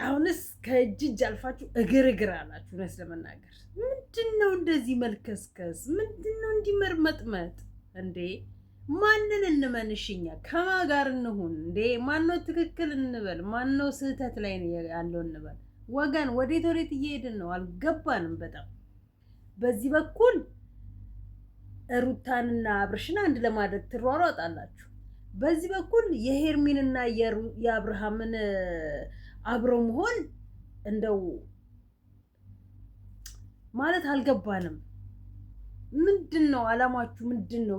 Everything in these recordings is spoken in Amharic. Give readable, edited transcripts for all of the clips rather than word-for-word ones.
አሁንስ ከእጅ አልፋችሁ እግር አላችሁ። እውነት ለመናገር ምንድነው እንደዚህ መልከስከስ? ምንድነው እንዲህ መርመጥመጥ እንዴ? ማንን እንመንሽኛ? ከማን ጋር እንሁን እንዴ? ማነው ትክክል እንበል? ማነው ስህተት ላይ ያለው እንበል? ወገን ወዴት እየሄድን ነው? አልገባንም በጣም። በዚህ በኩል ሩታንና አብርሽን አንድ ለማድረግ ትሯሯጣላችሁ። በዚህ በኩል የሄርሚንና የአብርሃምን አብሮ መሆን እንደው ማለት አልገባንም። ምንድነው አላማችሁ?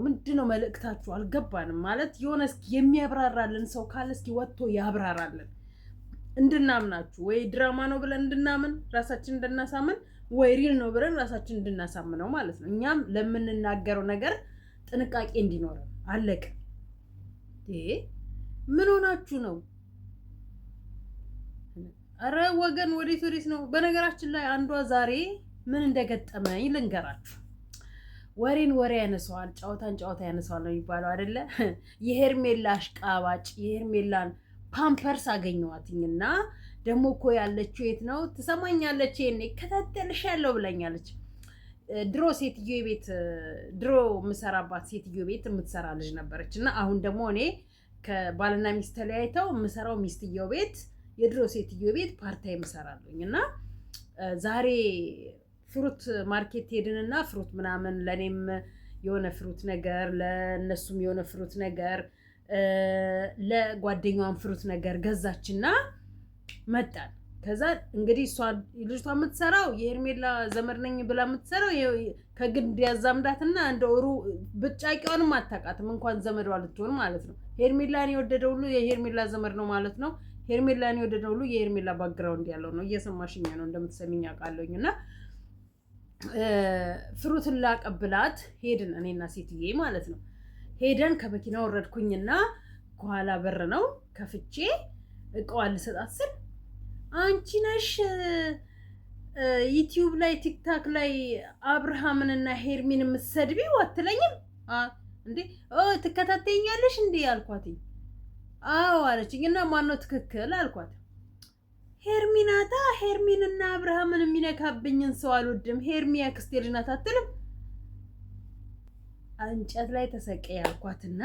ምንድነው መልእክታችሁ? አልገባንም። ማለት የሆነ እስኪ የሚያብራራልን ሰው ካለ እስኪ ወጥቶ ያብራራልን እንድናምናችሁ። ወይ ድራማ ነው ብለን እንድናምን ራሳችን እንድናሳምን፣ ወይ ሪል ነው ብለን ራሳችን እንድናሳምነው ማለት ነው። እኛም ለምንናገረው ነገር ጥንቃቄ እንዲኖረን አለቀ። ምን ሆናችሁ ነው? አረ ወገን ወዴት ነው? በነገራችን ላይ አንዷ ዛሬ ምን እንደገጠመኝ ልንገራችሁ። ወሬን ወሬ ያነሳዋል፣ ጨዋታን ጨዋታ ያነሳዋል ነው የሚባለው አይደለ? የሄርሜላ አሽቃባጭ የሄርሜላን ፓምፐርስ አገኘዋትኝና ደግሞ እኮ ያለችው የት ነው ትሰማኛለች? ይሄኔ ከታተልሻለሁ ብላኛለች። ድሮ ሴትዮ ቤት ድሮ የምሰራባት ሴትዮ ቤት የምትሰራ ልጅ ነበረች እና አሁን ደግሞ እኔ ከባልና ሚስት ተለያይተው የምሰራው ሚስትየው ቤት የድሮ ሴትዮ ቤት ፓርታይም እሰራለሁኝ እና ዛሬ ፍሩት ማርኬት ሄድንና ፍሩት ምናምን ለኔም የሆነ ፍሩት ነገር ለነሱም የሆነ ፍሩት ነገር ለጓደኛዋም ፍሩት ነገር ገዛችና መጣን። ከዛ እንግዲህ እሷ ልጅቷ የምትሰራው የሄርሜላ ዘመድ ነኝ ብላ የምትሰራው ከግንድ ያዛምዳትና እንደው ብጫቂዋንም አታውቃትም እንኳን ዘመዷ ልትሆን ማለት ነው። ሄርሜላን የወደደ ሁሉ የሄርሜላ ዘመድ ነው ማለት ነው። ሄርሜላን የወደደ ሁሉ የሄርሜላ ባክግራውንድ ያለው ነው። እየሰማሽኝ ነው እንደምትሰሚኝ አውቃለሁኝና ፍሩትን ላቀብላት ሄድን፣ እኔና ሴትዬ ማለት ነው። ሄደን ከመኪና ወረድኩኝና ከኋላ በር ነው ከፍቼ እቃዋን ልሰጣት ስል አንቺ ነሽ ዩቲዩብ ላይ ቲክታክ ላይ አብርሃምንና ሄርሚን የምትሰድቢው አትለኝም እንዴ? ትከታተኛለሽ እንዴ አልኳት። አዎ አለችኝ። እና ማነው ትክክል አልኳት። ሄርሚናታ ሄርሚንና አብርሃምን የሚነካብኝን ሰው አልወድም። ሄርሚ ያክስቴ ልጅ ናት አትልም? እንጨት ላይ ተሰቀይ አልኳትና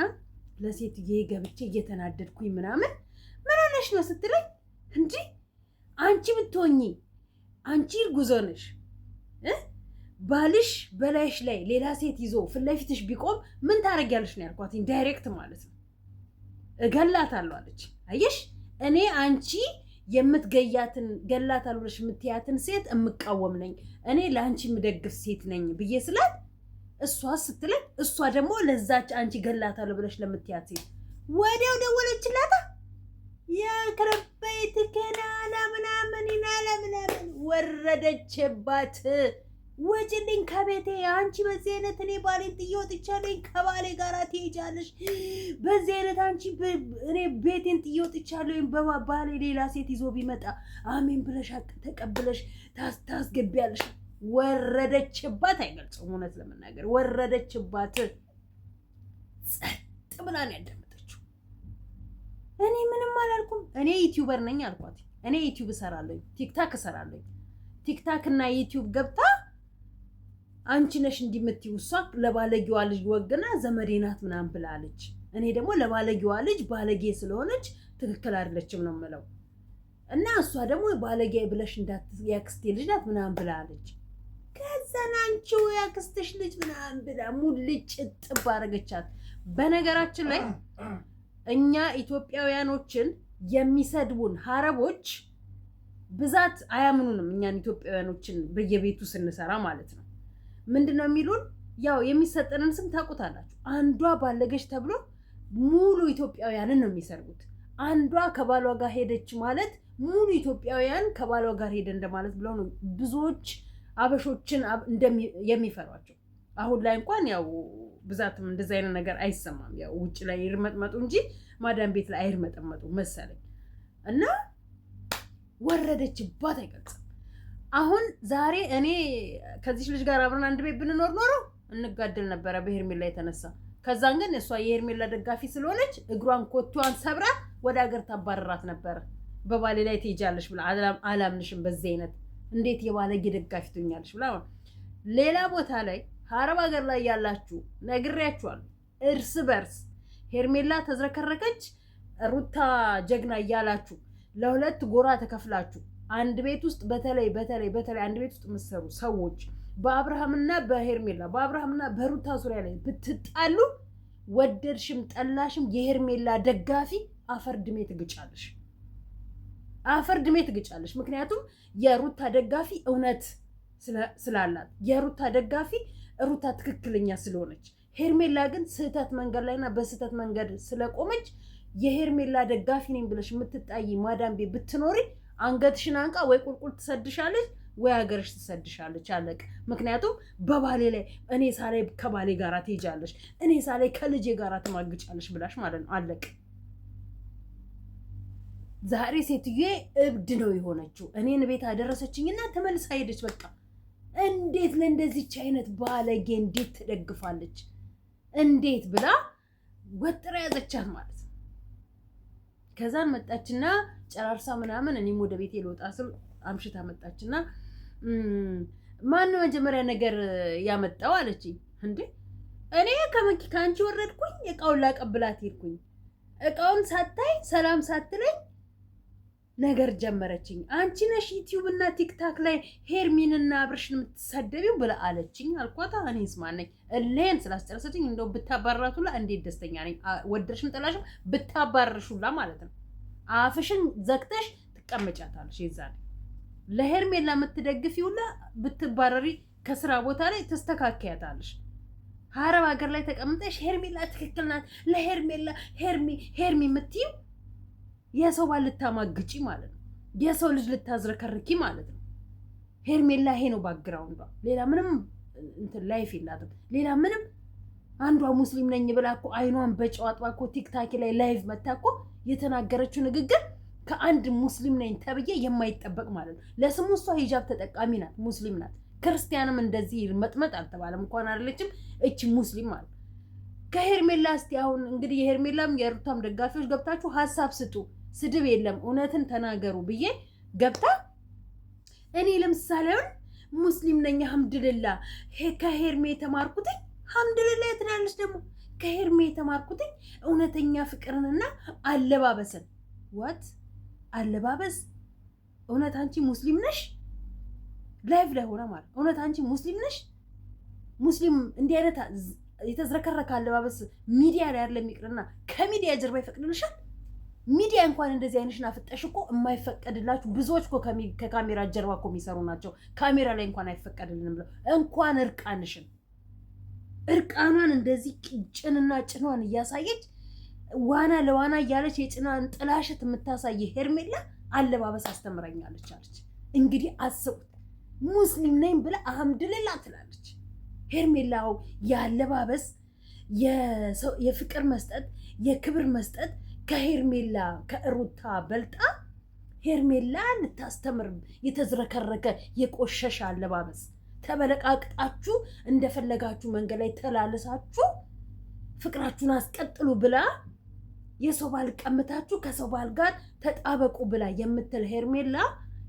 ለሴትዬ ገብቼ እየተናደድኩኝ ምናምን ምን ሆነሽ ነው ስትለኝ እንጂ አንቺ ብትሆኚ አንቺ እርጉዝ ነሽ ባልሽ በላይሽ ላይ ሌላ ሴት ይዞ ፊት ለፊትሽ ቢቆም ምን ታረጊያለሽ ነው ያልኳት። ዳይሬክት ማለት ነው። እገላታለሁ አለች። አየሽ እኔ አንቺ የምትገያትን ገላታለሁ ብለሽ የምትያትን ሴት እምቃወም ነኝ፣ እኔ ለአንቺ የምደግፍ ሴት ነኝ ብዬ ስላት እሷ ስትለኝ እሷ ደግሞ ለዛች አንቺ ገላታለሁ ብለሽ ለምትያት ሴት ወዲያው ደወለችላታ። የክረበይት ከናላ ምናምን ወረደችባት። ወጭልኝ ከቤቴ አንቺ በዚህ አይነት እኔ ባሌን ጥዬ ወጥቻለሁ፣ ከባሌ ጋር ትሄጃለሽ። በዚህ አይነት አንቺ እኔ ቤቴን ጥዬ ወጥቻለሁ፣ ባሌ ሌላ ሴት ይዞ ቢመጣ አሜን ብለሽ ተቀብለሽ ታስገቢያለሽ። ወረደችባት። አይገልጽም እውነት ለመናገር ወረደችባት። ጸጥ ብላ ነው ያዳመጠችው። እኔ ምንም አላልኩም። እኔ ዩቲዩበር ነኝ አልኳት። እኔ ዩቲዩብ እሰራለሁ፣ ቲክታክ እሰራለሁ። ቲክታክ እና ዩቲዩብ ገብታ አንቺ ነሽ እንዲምትይው እሷ ለባለጌዋ ልጅ ወግና ዘመዴ ናት ምናምን ብላለች። እኔ ደግሞ ለባለጌዋ ልጅ ባለጌ ስለሆነች ትክክል አይደለችም ነው የምለው። እና እሷ ደግሞ ባለጌ ብለሽ ያክስቴ ልጅ ናት ምናምን ብላለች። ከዛን አንቺው ያክስትሽ ልጅ ምናምን ብላ ሙልጭ ጥብ አደረገቻት። በነገራችን ላይ እኛ ኢትዮጵያውያኖችን የሚሰድቡን ሀረቦች ብዛት አያምኑንም። እኛን ኢትዮጵያውያኖችን በየቤቱ ስንሰራ ማለት ነው። ምንድነው የሚሉን? ያው የሚሰጠንን ስም ታውቁታላችሁ። አንዷ ባለገች ተብሎ ሙሉ ኢትዮጵያውያንን ነው የሚሰርጉት። አንዷ ከባሏ ጋር ሄደች ማለት ሙሉ ኢትዮጵያውያን ከባሏ ጋር ሄደ እንደማለት ብለው ነው ብዙዎች አበሾችን የሚፈሯቸው። አሁን ላይ እንኳን ያው ብዛትም እንደዛ አይነት ነገር አይሰማም። ያው ውጭ ላይ ይርመጥመጡ እንጂ ማዳም ቤት ላይ አይርመጠመጡ መሰለኝ። እና ወረደችባት አይገልጽም። አሁን ዛሬ እኔ ከዚህ ልጅ ጋር አብረን አንድ ቤት ብንኖር ኖሮ እንጋደል ነበረ በሄርሜላ የተነሳ። ከዛን ግን እሷ የሄርሜላ ደጋፊ ስለሆነች እግሯን ኮቷን ሰብራ ወደ ሀገር ታባረራት ነበር። በባሌ ላይ ትሄጃለሽ ብላ አላምንሽም በዚህ አይነት እንዴት የባለጌ ደጋፊ ትሆኛለሽ ብላ ሌላ ቦታ ላይ አረብ ሀገር ላይ ያላችሁ ነግሬያችኋለሁ። እርስ በርስ ሄርሜላ ተዝረከረከች ሩታ ጀግና እያላችሁ ለሁለት ጎራ ተከፍላችሁ አንድ ቤት ውስጥ በተለይ አንድ ቤት ውስጥ የምትሰሩ ሰዎች በአብርሃምና በሄርሜላ በአብርሃምና በሩታ ዙሪያ ላይ ብትጣሉ ወደድሽም ጠላሽም የሄርሜላ ደጋፊ አፈር ድሜ ትግጫለሽ። አፈር ድሜ ትግጫለሽ። ምክንያቱም የሩታ ደጋፊ እውነት ስላላት የሩታ ደጋፊ ሩታ ትክክለኛ ስለሆነች፣ ሄርሜላ ግን ስህተት መንገድ ላይና በስህተት መንገድ ስለቆመች የሄርሜላ ደጋፊ ነኝ ብለሽ የምትጣይ ማዳም ቤት ብትኖሪ አንገትሽን አንቃ ወይ ቁልቁል ትሰድሻለች ወይ ሀገርሽ ትሰድሻለች። አለቅ። ምክንያቱም በባሌ ላይ እኔ ሳላይ ከባሌ ጋራ ትሄጃለሽ፣ እኔ ሳላይ ከልጄ ጋራ ትማግጫለሽ ብላሽ ማለት ነው። አለቅ። ዛሬ ሴትዬ እብድ ነው የሆነችው። እኔን ቤት አደረሰችኝና ተመልሳ ሄደች። በቃ እንዴት ለእንደዚች አይነት ባለጌ እንዴት ትደግፋለች? እንዴት ብላ ወጥራ ያዘቻት ማለት ነው። ከዛን መጣችና ጨራርሳ ምናምን እኔም ወደ ቤቴ ልወጣ ስል አምሽታ መጣችና ማን መጀመሪያ ነገር ያመጣው አለችኝ። እንዴ እኔ ከአንቺ ወረድኩኝ፣ እቃውን ላቀብላት ሄድኩኝ። እቃውን ሳታይ ሰላም ሳትለኝ ነገር ጀመረችኝ። አንቺ ነሽ ዩቲዩብ እና ቲክታክ ላይ ሄርሚንና አብርሽን የምትሳደቢው ብላ አለችኝ። አልኳታ እኔስ ማነኝ? እሌን ስላስጨረሰችኝ እንደው ብታባራቱላ እንዴት ደስተኛ ነኝ። ወደድሽም ጠላሽም ብታባርሹላ ማለት ነው። አፍሽን ዘግተሽ ትቀመጫታለሽ። ይዛል ለሄርሜላ የምትደግፊውላ ብትባረሪ ከስራ ቦታ ላይ ተስተካከያታለሽ። አረብ ሀገር ላይ ተቀምጠሽ ሄርሜላ ትክክል ናት፣ ለሄርሜላ ሄርሚ የምትይው የሰው ባል ልታማግጪ ማለት ነው። የሰው ልጅ ልታዝረከርኪ ማለት ነው። ሄርሜላ ይሄ ነው ባግራውንዷ። ሌላ ምንም እንትን ላይፍ የላትም። ሌላ ምንም አንዷ ሙስሊም ነኝ ብላ እኮ አይኗን በጨዋጥባ እኮ ቲክታክ ላይ ላይቭ መታ እኮ የተናገረችው ንግግር ከአንድ ሙስሊም ነኝ ተብዬ የማይጠበቅ ማለት ነው። ለስሙ እሷ ሂጃብ ተጠቃሚ ናት፣ ሙስሊም ናት። ክርስቲያንም እንደዚህ መጥመጥ አልተባለም እንኳን አይደለችም እቺ ሙስሊም ማለት። ከሄርሜላ እስቲ አሁን እንግዲህ የሄርሜላም የሩታም ደጋፊዎች ገብታችሁ ሀሳብ ስጡ። ስድብ የለም እውነትን ተናገሩ ብዬ ገብታ እኔ ለምሳሌ አሁን ሙስሊም ነኝ ሐምድልላ ከሄርሜ የተማርኩትኝ ሐምድልላ የትናለች ደግሞ ከሄርሜ የተማርኩትኝ እውነተኛ ፍቅርንና አለባበስን ወት አለባበስ እውነት አንቺ ሙስሊም ነሽ? ላይቭ ላይ ሆነ ማለት እውነት አንቺ ሙስሊም ነሽ? ሙስሊም እንዲህ አይነት የተዝረከረከ አለባበስ ሚዲያ ላይ አይደለም ይቅርና ከሚዲያ ጀርባ ይፈቅድልሻል? ሚዲያ እንኳን እንደዚህ አይነሽን አፍጠሽ እኮ የማይፈቀድላችሁ ብዙዎች እኮ ከካሜራ ጀርባ እኮ የሚሰሩ ናቸው። ካሜራ ላይ እንኳን አይፈቀድልንም ብለው እንኳን እርቃኗን እንደዚህ ጭንና ጭኗን እያሳየች ዋና ለዋና እያለች የጭኗን ጥላሸት የምታሳይ ሄርሜላ አለባበስ አስተምረኛለች አለች። እንግዲህ አስቡት፣ ሙስሊም ነኝ ብላ አልሐምዱሊላህ ትላለች። ሄርሜላው የአለባበስ የፍቅር መስጠት የክብር መስጠት ከሄርሜላ ከሩታ በልጣ ሄርሜላ ልታስተምር የተዝረከረከ የቆሸሸ አለባበስ ተበለቃቅጣችሁ እንደፈለጋችሁ መንገድ ላይ ተላልሳችሁ ፍቅራችሁን አስቀጥሉ ብላ የሰው ባል ቀምታችሁ ከሰው ባል ጋር ተጣበቁ ብላ የምትል ሄርሜላ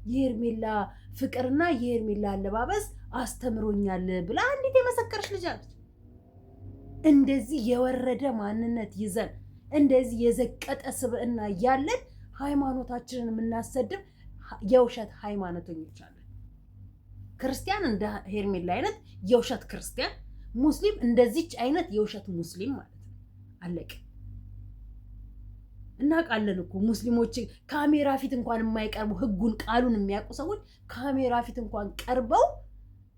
የሄርሜላ ፍቅርና የሄርሜላ አለባበስ አስተምሮኛል ብላ እንዴት የመሰከረች ልጅ አለች። እንደዚህ የወረደ ማንነት ይዘን እንደዚህ የዘቀጠ ስብዕና ያለን ሃይማኖታችንን የምናሰድብ የውሸት ሃይማኖተኞች አለን። ክርስቲያን እንደ ሄርሜላ አይነት የውሸት ክርስቲያን፣ ሙስሊም እንደዚች አይነት የውሸት ሙስሊም ማለት ነው። አለቅ። እናውቃለን እኮ ሙስሊሞች ካሜራ ፊት እንኳን የማይቀርቡ ህጉን ቃሉን የሚያውቁ ሰዎች ካሜራ ፊት እንኳን ቀርበው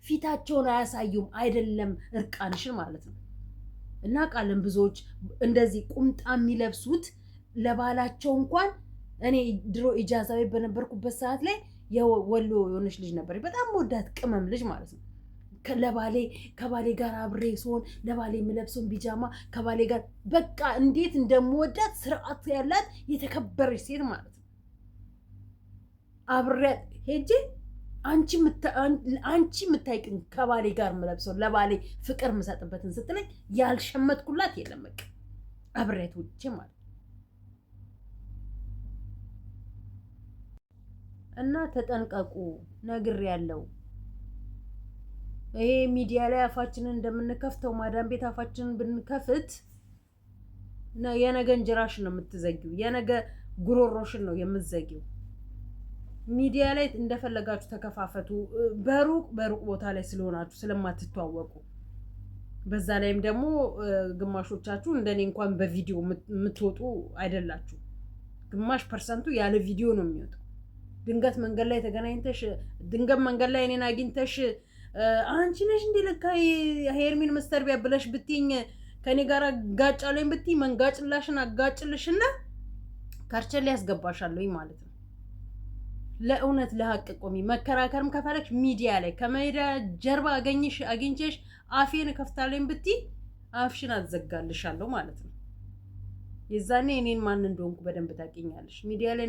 ፊታቸውን አያሳዩም፣ አይደለም እርቃንሽን ማለት ነው። እናውቃለን ብዙዎች እንደዚህ ቁምጣ የሚለብሱት ለባላቸው እንኳን እኔ ድሮ ኢጃዛ ቤት በነበርኩበት ሰዓት ላይ የወሎ የሆነች ልጅ ነበር፣ በጣም ወዳት ቅመም ልጅ ማለት ነው። ከባሌ ጋር አብሬ ሲሆን ለባሌ የምለብሰውን ቢጃማ ከባሌ ጋር በቃ እንዴት እንደምወዳት ስርዓት ያላት የተከበረች ሴት ማለት ነው። አብሬያት ሄጄ አንቺ የምታይቅኝ ከባሌ ጋር የምለብሰው ለባሌ ፍቅር የምሰጥበትን ስትለኝ ያልሸመትኩላት የለም። በቃ አብሬያት ውጭ ማለት እና ተጠንቀቁ ነግሬያለሁ። ይሄ ሚዲያ ላይ አፋችንን እንደምንከፍተው ማዳም ቤት አፋችንን ብንከፍት የነገ እንጀራሽን ነው የምትዘጊው፣ የነገ ጉሮሮሽን ነው የምትዘጊው። ሚዲያ ላይ እንደፈለጋችሁ ተከፋፈቱ፣ በሩቅ ቦታ ላይ ስለሆናችሁ ስለማትተዋወቁ። በዛ ላይም ደግሞ ግማሾቻችሁ እንደኔ እንኳን በቪዲዮ የምትወጡ አይደላችሁ። ግማሽ ፐርሰንቱ ያለ ቪዲዮ ነው የሚወጣው። ድንገት መንገድ ላይ ተገናኝተሽ መንገድ ላይ እኔን አግኝተሽ አንቺ ነሽ እንዴ ለካ ሄርሚን መስተርቢያ ብለሽ ብትይኝ ከኔ ጋር ጋጫለኝ ብትይ መንጋጭላሽን አጋጭልሽና ካርቸል ያስገባሻለሁ ማለት ነው። ለእውነት ለሀቅ ቆሚ። መከራከርም ከፈለግሽ ሚዲያ ላይ ከሜዳ ጀርባ አግኝቼሽ አፌን ከፍታለኝ ብትይ አፍሽን አዘጋልሻለሁ ማለት ነው። የዛኔ እኔን ማን እንደሆንኩ በደንብ ታውቂኛለሽ። ሚዲያ ላይ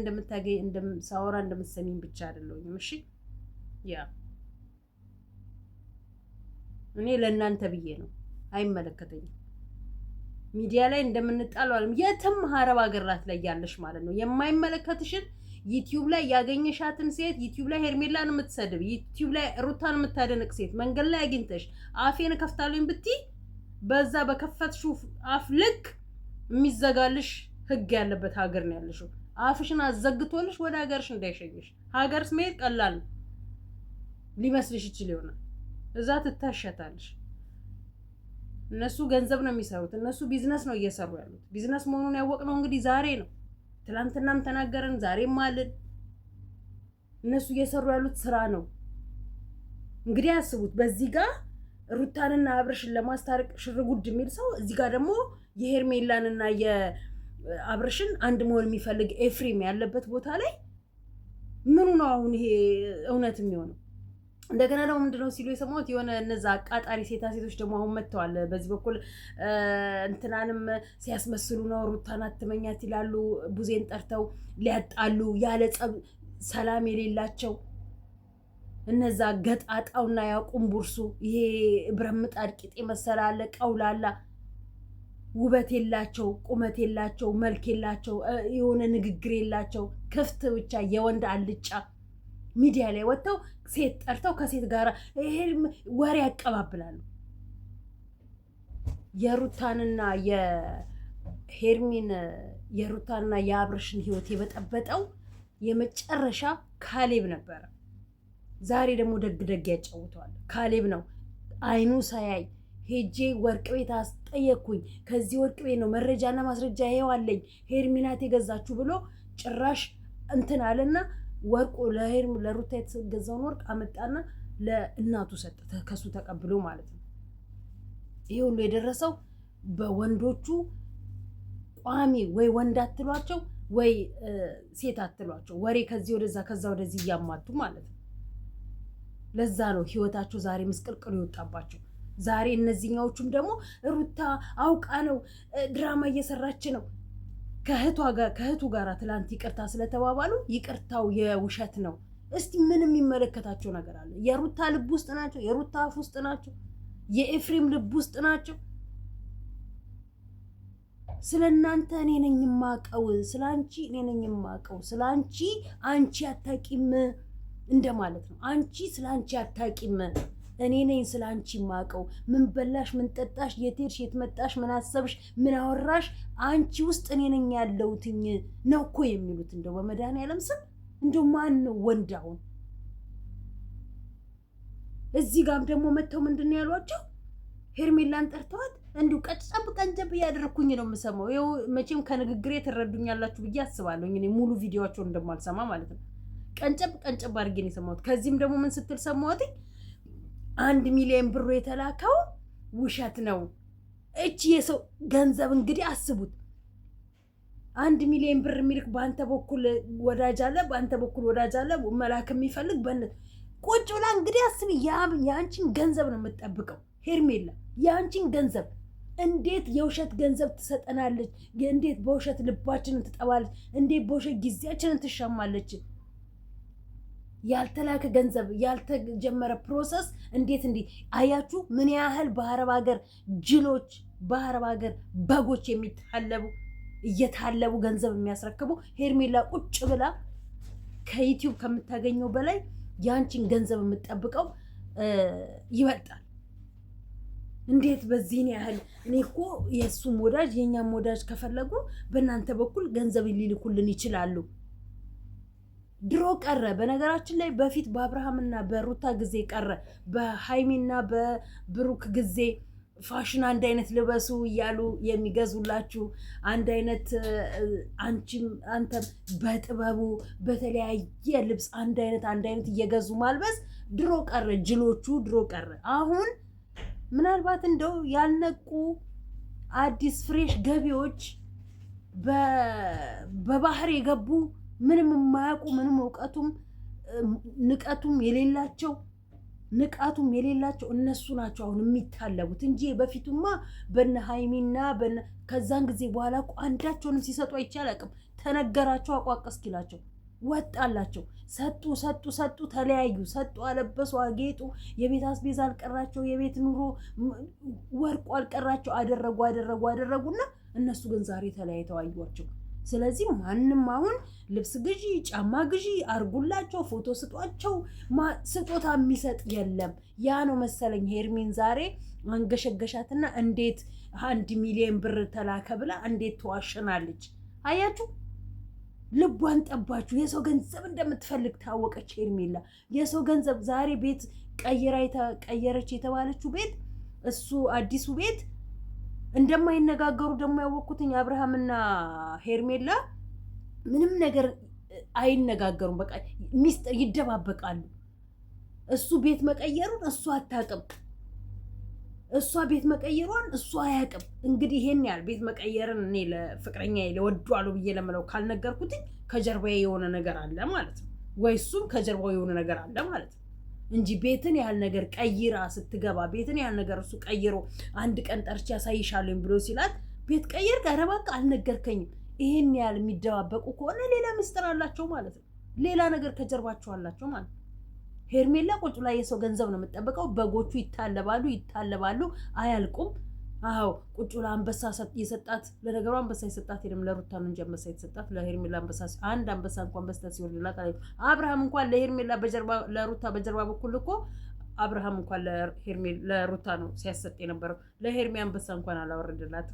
ሳወራ እንደምትሰሚኝ ብቻ አይደለሁም። እሺ ያ እኔ ለእናንተ ብዬ ነው፣ አይመለከተኝም። ሚዲያ ላይ እንደምንጣለው አለም የትም ሀረብ ሀገራት ላይ ያለሽ ማለት ነው የማይመለከትሽን ዩቲዩብ ላይ ያገኘሻትን ሴት ዩቲዩብ ላይ ሄርሜላን የምትሰድብ ዩቲዩብ ላይ ሩታን የምታደንቅ ሴት መንገድ ላይ አግኝተሽ አፌን ከፍታለኝ ብትይ በዛ በከፈትሽው አፍ ልክ የሚዘጋልሽ ህግ ያለበት ሀገር ነው ያለሽው። አፍሽን አዘግቶልሽ ወደ ሀገርሽ እንዳይሸኝሽ። ሀገርስ መሄድ ቀላል ሊመስልሽ ይችል ይሆናል። እዛ ትታሸታለሽ። እነሱ ገንዘብ ነው የሚሰሩት። እነሱ ቢዝነስ ነው እየሰሩ ያሉት። ቢዝነስ መሆኑን ያወቅነው እንግዲህ ዛሬ ነው። ትላንትናም ተናገረን፣ ዛሬም አልን። እነሱ እየሰሩ ያሉት ስራ ነው። እንግዲህ ያስቡት። በዚህ ጋር ሩታንና አብርሽን ለማስታረቅ ሽርጉድ የሚል ሰው፣ እዚህ ጋር ደግሞ የሄርሜላንና የአብርሽን አንድ መሆን የሚፈልግ ኤፍሬም ያለበት ቦታ ላይ ምኑ ነው አሁን ይሄ እውነት የሚሆነው? እንደገና ደግሞ ምንድነው ሲሉ የሰማሁት የሆነ እነዛ አቃጣሪ ሴቶች ደግሞ አሁን መጥተዋል። በዚህ በኩል እንትናንም ሲያስመስሉ ነው። ሩታን አትመኛት ይላሉ። ቡዜን ጠርተው ሊያጣሉ ያለ ጸብ ሰላም የሌላቸው እነዛ ገጣጣውና ያቁም ቡርሱ ይሄ ብረምጣድ ቂጤ መሰላለ ቀውላላ ውበት የላቸው፣ ቁመት የላቸው፣ መልክ የላቸው፣ የሆነ ንግግር የላቸው፣ ክፍት ብቻ የወንድ አልጫ ሚዲያ ላይ ወጥተው ሴት ጠርተው ከሴት ጋር ይሄ ወሬ ያቀባብላሉ። የሩታንና የአብርሽን ህይወት የበጠበጠው የመጨረሻ ካሌብ ነበረ። ዛሬ ደግሞ ደግ ያጫውተዋል። ካሌብ ነው አይኑ ሳያይ ሄጄ ወርቅ ቤት አስጠየቅኩኝ። ከዚህ ወርቅ ቤት ነው መረጃና ማስረጃ ይሄዋለኝ ሄርሚናት የገዛችሁ ብሎ ጭራሽ እንትን አለና ወርቁ ለሩታ የተገዛውን ወርቅ አመጣና ለእናቱ ሰጠ፣ ከሱ ተቀብሎ ማለት ነው። ይሄ ሁሉ የደረሰው በወንዶቹ ቋሚ ወይ ወንድ አትሏቸው ወይ ሴት አትሏቸው፣ ወሬ ከዚህ ወደዛ ከዛ ወደዚህ እያማቱ ማለት ነው። ለዛ ነው ህይወታቸው ዛሬ ምስቅልቅሉ ይወጣባቸው። ዛሬ እነዚህኛዎቹም ደግሞ ሩታ አውቃ ነው ድራማ እየሰራች ነው ከእህቱ ጋር ትላንት ይቅርታ ስለተባባሉ ይቅርታው የውሸት ነው። እስቲ ምን የሚመለከታቸው ነገር አለ? የሩታ ልብ ውስጥ ናቸው፣ የሩታ አፍ ውስጥ ናቸው፣ የኤፍሬም ልብ ውስጥ ናቸው። ስለናንተ እኔ ነኝ የማውቀው፣ ስላንቺ እኔ ነኝ የማውቀው፣ ስላንቺ አንቺ አታቂም እንደማለት ነው። አንቺ ስላንቺ አታቂም፣ እኔ ነኝ ስላንቺ የማውቀው። ምን በላሽ፣ ምን ጠጣሽ፣ የት ሄድሽ፣ የት መጣሽ፣ ምን አሰብሽ፣ ምን አወራሽ፣ አንቺ ውስጥ እኔ ነኝ ያለሁትኝ ነው እኮ የሚሉት። እንደው በመድኃኒዓለም ስም እንደው ማን ነው ወንድ? አሁን እዚህ ጋር ደግሞ መተው ምንድን ያሏቸው ሄርሜላን ጠርተዋት እንዲሁ ቀንጨብ እያደረኩኝ ነው የምሰማው። ይኸው መቼም ከንግግሬ ትረዱኛላችሁ ብዬ አስባለሁ። እኔ ሙሉ ቪዲዮዋቸውን እንደማልሰማ ማለት ነው። ቀንጨብ አድርጌ ነው የሰማሁት። ከዚህም ደግሞ ምን ስትል ሰማሁት? 1 ሚሊዮን ብር የተላከው ውሸት ነው። እቺ የሰው ገንዘብ እንግዲህ አስቡት። 1 ሚሊዮን ብር የሚልክ በአንተ በኩል ወዳጅ አለ፣ በአንተ በኩል ወዳጅ አለ፣ መላክ የሚፈልግ ቁጭ ብላ እንግዲህ አስቢ። የአንቺን ገንዘብ ነው የምትጠብቀው ሄርሜላ፣ የአንቺን ገንዘብ። እንዴት የውሸት ገንዘብ ትሰጠናለች? እንዴት በውሸት ልባችንን ትጠባለች? እንዴት በውሸት ጊዜያችንን ትሻማለች? ያልተላከ ገንዘብ ያልተጀመረ ፕሮሰስ እንዴት አያችሁ? ምን ያህል በአረብ ሀገር ጅሎች፣ በአረብ ሀገር በጎች እየታለቡ ገንዘብ የሚያስረክቡ ሄርሜላ ቁጭ ብላ ከዩቲዩብ ከምታገኘው በላይ ያንቺን ገንዘብ የምትጠብቀው ይበልጣል። እንዴት በዚህን ያህል? እኔ እኮ የእሱም ወዳጅ የእኛም ወዳጅ ከፈለጉ በእናንተ በኩል ገንዘብ ሊልኩልን ይችላሉ። ድሮ ቀረ። በነገራችን ላይ በፊት በአብርሃምና በሩታ ጊዜ ቀረ። በሃይሚና በብሩክ ጊዜ ፋሽን አንድ አይነት ልበሱ እያሉ የሚገዙላችሁ አንድ አይነት አንተ በጥበቡ በተለያየ ልብስ አንድ አይነት እየገዙ ማልበስ ድሮ ቀረ። ጅሎቹ ድሮ ቀረ። አሁን ምናልባት እንደው ያልነቁ አዲስ ፍሬሽ ገቢዎች በባህር የገቡ ምንም የማያውቁ ምንም እውቀቱም ንቃቱም የሌላቸው እነሱ ናቸው አሁን የሚታለቡት እንጂ በፊቱማ በነ ሃይሚና ከዛን ጊዜ በኋላ እኮ አንዳቸውንም ሲሰጡ አይቻልም። ተነገራቸው አቋቀስ ኪላቸው ወጣላቸው። ሰጡ ተለያዩ። ሰጡ፣ አለበሱ፣ አጌጡ። የቤት አስቤዛ አልቀራቸው፣ የቤት ኑሮ ወርቁ አልቀራቸው። አደረጉና እነሱ ግን ዛሬ ተለያይተው አዩዋቸው። ስለዚህ ማንም አሁን ልብስ ግዢ፣ ጫማ ግዢ አርጉላቸው፣ ፎቶ ስጧቸው፣ ስጦታ የሚሰጥ የለም። ያ ነው መሰለኝ ሄርሜን ዛሬ አንገሸገሻትና እንዴት 1 ሚሊዮን ብር ተላከ ብላ እንዴት ተዋሸናለች። አያችሁ፣ ልቧን ጠባችሁ። የሰው ገንዘብ እንደምትፈልግ ታወቀች ሄርሜላ። የሰው ገንዘብ ዛሬ ቤት ቀየረች የተባለችው ቤት እሱ አዲሱ ቤት እንደማይነጋገሩ ደግሞ ያወቅኩትኝ አብርሃምና ሄርሜላ ምንም ነገር አይነጋገሩም። በቃ ሚስጥር ይደባበቃሉ። እሱ ቤት መቀየሩን እሱ አታውቅም፣ እሷ ቤት መቀየሯን እሱ አያውቅም። እንግዲህ ይሄን ያህል ቤት መቀየርን እኔ ለፍቅረኛዬ ለወዷሉ ብዬ ለምለው ካልነገርኩትኝ ከጀርባዬ የሆነ ነገር አለ ማለት ነው፣ ወይ እሱም ከጀርባው የሆነ ነገር አለ ማለት ነው እንጂ ቤትን ያህል ነገር ቀይራ ስትገባ ቤትን ያህል ነገር እሱ ቀይሮ አንድ ቀን ጠርቼ ያሳይሻለኝ ብሎ ሲላት ቤት ቀይር ጋር በቃ አልነገርከኝም። ይሄን ያህል የሚደባበቁ ከሆነ ሌላ ምስጢር አላቸው ማለት ነው። ሌላ ነገር ከጀርባቸው አላቸው ማለት ነው። ሄርሜላ ቁጭ ላይ የሰው ገንዘብ ነው የምትጠብቀው። በጎቹ ይታለባሉ አያልቁም። አዎ ቁጭ ላይ አንበሳ የሰጣት ለነገሩ አንበሳ የሰጣት የለም ለሩታ ነው እንጂ አንበሳ የተሰጣት ለሄርሜላ አንድ አንበሳ እንኳን በስተት ሲወርድላት አብርሃም እንኳን ለሄርሜላ ለሩታ በጀርባ በኩል እኮ አብርሃም እንኳን ለሩታ ነው ሲያሰጥ የነበረው። ለሄርሜ አንበሳ እንኳን አላወረደላት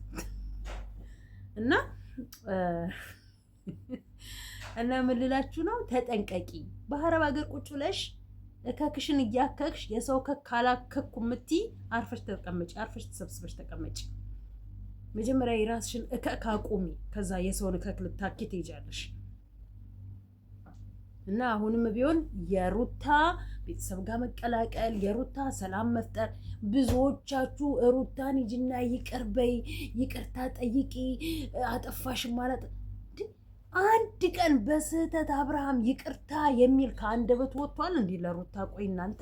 እና ምን ልላችሁ ነው? ተጠንቀቂ። በአረብ ሀገር ቁጭ ብለሽ እከክሽን እያከክሽ የሰው ካላከኩ ምትይ አርፈሽ ተቀመጪ፣ አርፈሽ ተሰብስበሽ ተቀመጪ። መጀመሪያ የራስሽን እከክ አቁሚ፣ ከዛ የሰውን እከክ ልታኪ ትሄጃለሽ። እና አሁንም ቢሆን የሩታ ቤተሰብ ጋር መቀላቀል፣ የሩታ ሰላም መፍጠር። ብዙዎቻችሁ ሩታን ሂጂና ይቅር በይ፣ ይቅርታ ጠይቂ፣ አጠፋሽ ማለት አንድ ቀን በስህተት አብርሃም ይቅርታ የሚል ከአንደበት ወጥቷል እንዴ ለሩታ? ቆይ እናንተ፣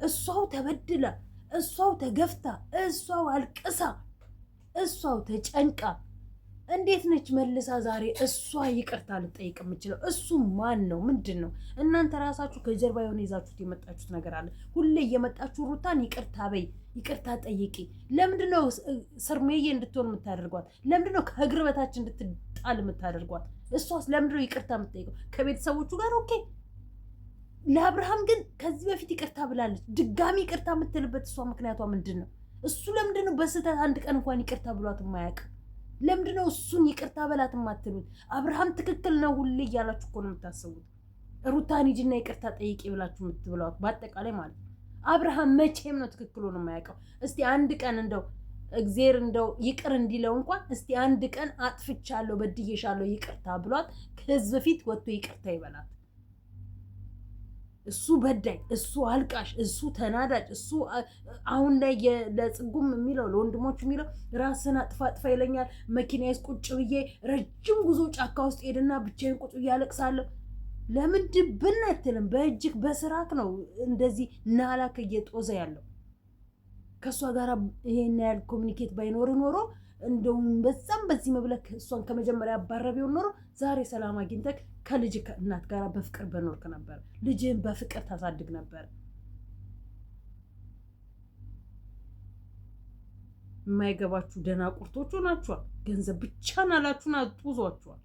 እሷው ተበድላ፣ እሷው ተገፍታ፣ እሷው አልቅሳ፣ እሷው ተጨንቃ እንዴት ነች መልሳ ዛሬ እሷ ይቅርታ ልጠይቅ የምችለው? እሱ ማን ነው? ምንድን ነው? እናንተ ራሳችሁ ከጀርባ የሆነ ይዛችሁት የመጣችሁት ነገር አለ። ሁሌ እየመጣችሁ ሩታን ይቅርታ በይ፣ ይቅርታ ጠይቂ። ለምንድነው ስርሜዬ እንድትሆን የምታደርጓት? ለምንድነው ከእግር በታች እንድትጣል የምታደርጓት? እሷስ ለምንድነው ይቅርታ የምትጠይቀው? ከቤተሰቦቹ ጋር ኦኬ። ለአብርሃም ግን ከዚህ በፊት ይቅርታ ብላለች። ድጋሚ ይቅርታ የምትልበት እሷ ምክንያቷ ምንድን ነው? እሱ ለምንድነው በስህተት አንድ ቀን እንኳን ይቅርታ ብሏት የማያውቅ? ለምንድነው እሱን ይቅርታ በላት የማትሉት? አብርሃም ትክክል ነው ሁሌ እያላችሁ እኮ ነው የምታስቡት። ሩታን ሂጂና ይቅርታ ጠይቂ ብላችሁ የምትብሏት በአጠቃላይ ማለት ነው። አብርሃም መቼም ነው ትክክሉ ነው የማያውቀው። እስቲ አንድ ቀን እንደው እግዚአብሔር እንደው ይቅር እንዲለው እንኳን እስቲ አንድ ቀን አጥፍቻለሁ በድዬሻለሁ ይቅርታ ብሏት ከህዝብ ፊት ወጥቶ ይቅርታ ይበላት። እሱ በዳይ፣ እሱ አልቃሽ፣ እሱ ተናዳጅ፣ እሱ አሁን ላይ ለጽጉም የሚለው ለወንድሞቹ የሚለው ራስን አጥፋ ይለኛል። መኪናዬስ ቁጭ ብዬ ረጅም ጉዞ ጫካ ውስጥ ሄድና ብቻዬን ቁጭ ብዬ አለቅሳለሁ። ለምን ድብን አትልም? በእጅግ በስራክ ነው እንደዚህ ናላክ እየጦዘ ያለው። ከእሷ ጋር ይሄን ያህል ኮሚኒኬት ባይኖር ኖሮ እንደውም በዛም በዚህ መብለክ እሷን ከመጀመሪያ አባረቢው ኖሮ ዛሬ ሰላም አግኝተክ ከልጅ እናት ጋር በፍቅር በኖርክ ነበር። ልጅህን በፍቅር ታሳድግ ነበር። የማይገባችሁ ደናቁርቶች ሆናችኋል። ገንዘብ ብቻ ናላችሁን አጥውዟችኋል።